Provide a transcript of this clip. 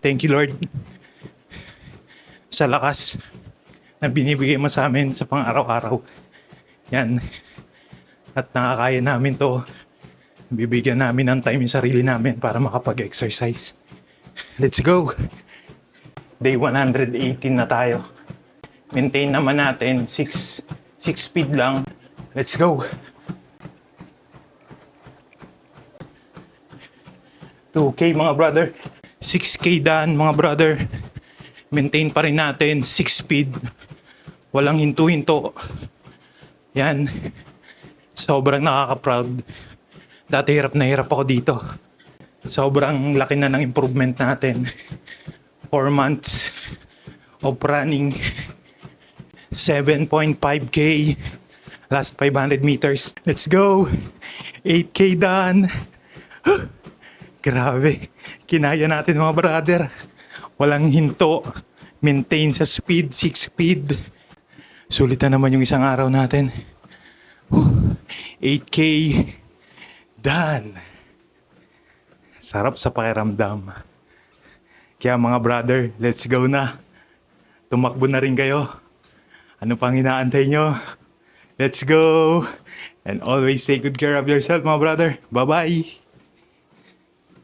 Thank you Lord sa lakas na binibigay mo sa amin sa pang-araw-araw. Yan. At nakakaya namin to. Bibigyan namin ng time yung sarili namin para makapag-exercise. Let's go! Day 118 na tayo. Maintain naman natin 6 speed lang. Let's go! 2K mga brother. 6K daan mga brother. Maintain pa rin natin 6 speed. Walang hinto-hinto. Yan. Sobrang nakaka-proud. Dati hirap na hirap ako dito. Sobrang laki na ng improvement natin. 4 months of running. 7.5K. Last 500 meters. Let's go! 8K done. Grabe. Kinaya natin mga brother. Walang hinto. Maintain sa speed. 6 speed. Sulit na naman yung isang araw natin. 8K. Done. Sarap sa pakiramdam. Kaya mga brother, let's go na. Tumakbo na rin kayo. Ano pang inaantay nyo? Let's go. And always take good care of yourself mga brother. Bye-bye.